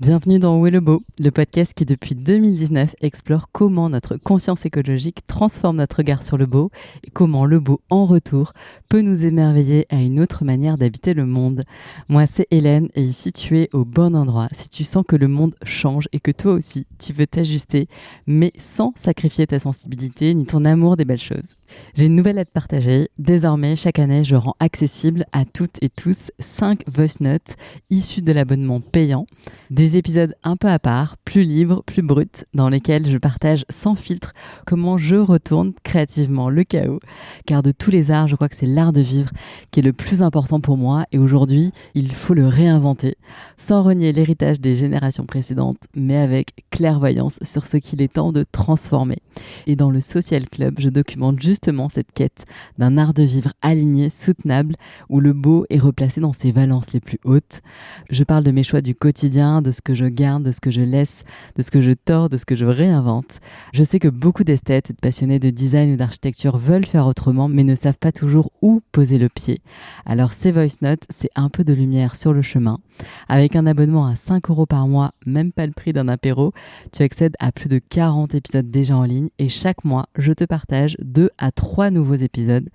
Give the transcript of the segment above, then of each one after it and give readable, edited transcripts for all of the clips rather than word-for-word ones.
Bienvenue dans Où est le beau, le podcast qui depuis 2019 explore comment notre conscience écologique transforme notre regard sur le beau et comment le beau en retour peut nous émerveiller à une autre manière d'habiter le monde. Moi c'est Hélène et ici tu es au bon endroit si tu sens que le monde change et que toi aussi tu veux t'ajuster mais sans sacrifier ta sensibilité ni ton amour des belles choses. J'ai une nouvelle à te partager. Désormais, chaque année, je rends accessible à toutes et tous 5 voice notes issus de l'abonnement payant. Des épisodes un peu à part, plus libres, plus bruts, dans lesquels je partage sans filtre comment je retourne créativement le chaos. Car de tous les arts, je crois que c'est l'art de vivre qui est le plus important pour moi. Et aujourd'hui, il faut le réinventer, sans renier l'héritage des générations précédentes, mais avec clairvoyance sur ce qu'il est temps de transformer. Et dans le Social Club, je documente justement cette quête d'un art de vivre aligné, soutenable, où le beau est replacé dans ses valences les plus hautes. Je parle de mes choix du quotidien, de ce que je garde, de ce que je laisse, de ce que je tords, de ce que je réinvente. Je sais que beaucoup d'esthètes et de passionnés de design ou d'architecture veulent faire autrement, mais ne savent pas toujours où poser le pied. Alors ces voice notes, c'est un peu de lumière sur le chemin. Avec un abonnement à 5 € par mois, même pas le prix d'un apéro, tu accèdes à plus de 40 épisodes déjà en ligne et chaque mois, je te partage 2 à 3 nouveaux épisodes.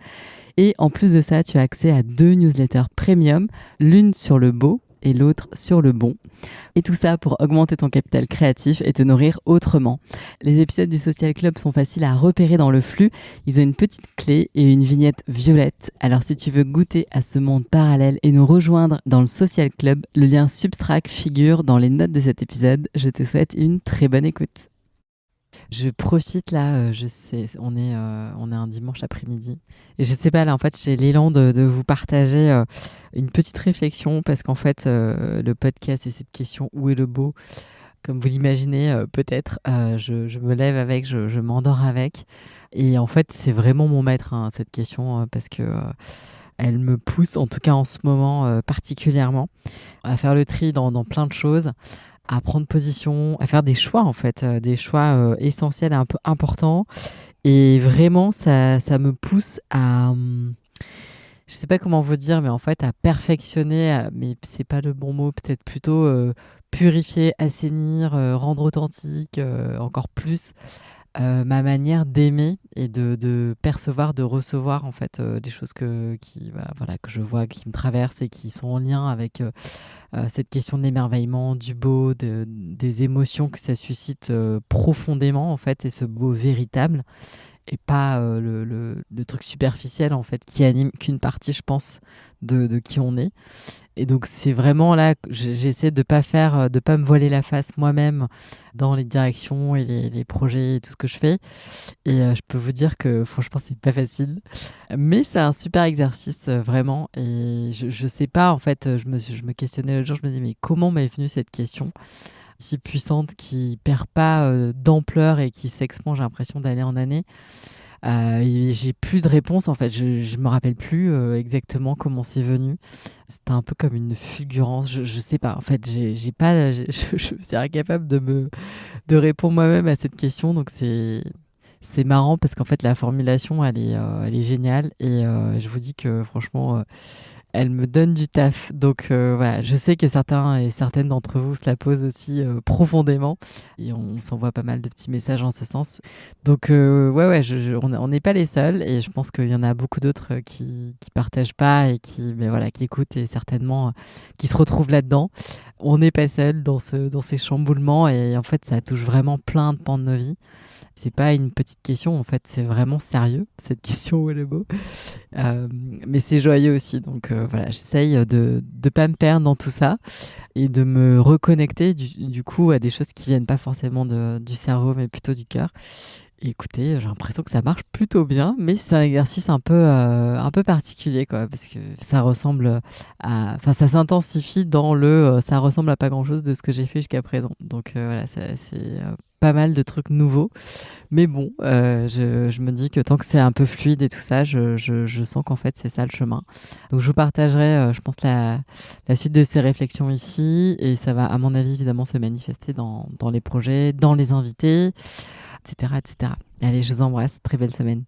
Et en plus de ça, tu as accès à 2 newsletters premium, l'une sur le beau et l'autre sur le bon. Et tout ça pour augmenter ton capital créatif et te nourrir autrement. Les épisodes du Social Club sont faciles à repérer dans le flux. Ils ont une petite clé et une vignette violette. Alors si tu veux goûter à ce monde parallèle et nous rejoindre dans le Social Club, le lien Substract figure dans les notes de cet épisode. Je te souhaite une très bonne écoute. Je profite là, je sais, on est un dimanche après-midi. Et je sais pas, là, en fait, j'ai l'élan de vous partager une petite réflexion parce qu'en fait, le podcast et cette question où est le beau, comme vous l'imaginez peut-être, je me lève avec, je m'endors avec. Et en fait, c'est vraiment mon maître, hein, cette question, parce que elle me pousse, en tout cas en ce moment particulièrement, à faire le tri dans plein de choses, à prendre position, à faire des choix en fait, des choix essentiels et un peu importants. Et vraiment, ça me pousse à, je sais pas comment vous dire, mais en fait à perfectionner, mais c'est pas le bon mot, peut-être plutôt purifier, assainir, rendre authentique encore plus ma manière d'aimer et de percevoir, de recevoir en fait des choses voilà, que je vois, qui me traversent et qui sont en lien avec cette question de l'émerveillement, du beau, des émotions que ça suscite profondément en fait, et ce beau véritable et pas le truc superficiel en fait qui anime qu'une partie, je pense, de qui on est. Et donc c'est vraiment là que j'essaie de pas me voiler la face moi-même dans les directions et les projets et tout ce que je fais. Et je peux vous dire que franchement c'est pas facile, mais c'est un super exercice vraiment. Et je sais pas en fait, je me questionnais l'autre jour, je me dis mais comment m'est venue cette question si puissante qui perd pas d'ampleur et qui s'expand, j'ai l'impression, d'année en année. Et j'ai plus de réponse en fait, je me rappelle plus exactement comment c'est venu. C'était un peu comme une fulgurance, je sais pas en fait, j'ai pas, je suis incapable de répondre moi-même à cette question. Donc c'est marrant parce qu'en fait la formulation elle est géniale et je vous dis que franchement elle me donne du taf. Donc voilà, je sais que certains et certaines d'entre vous se la posent aussi profondément. Et on s'envoie pas mal de petits messages en ce sens. Donc ouais, on n'est pas les seuls. Et je pense qu'il y en a beaucoup d'autres qui partagent pas et mais voilà, qui écoutent et certainement qui se retrouvent là-dedans. On n'est pas seuls dans ces chamboulements. Et en fait, ça touche vraiment plein de pans de nos vies. C'est pas une petite question, en fait, c'est vraiment sérieux, cette question où est le beau. Mais c'est joyeux aussi, donc voilà, j'essaye de ne pas me perdre dans tout ça et de me reconnecter du coup à des choses qui viennent pas forcément du cerveau, mais plutôt du cœur. Et écoutez, j'ai l'impression que ça marche plutôt bien, mais c'est un exercice un peu particulier, quoi, parce que ça ressemble enfin, ça s'intensifie dans ça ressemble à pas grand-chose de ce que j'ai fait jusqu'à présent. Donc voilà, c'est pas mal de trucs nouveaux. Mais bon, je me dis que tant que c'est un peu fluide et tout ça, je sens qu'en fait, c'est ça le chemin. Donc, je vous partagerai, je pense, la suite de ces réflexions ici. Et ça va, à mon avis, évidemment, se manifester dans les projets, dans les invités, etc., etc. Allez, je vous embrasse. Très belle semaine.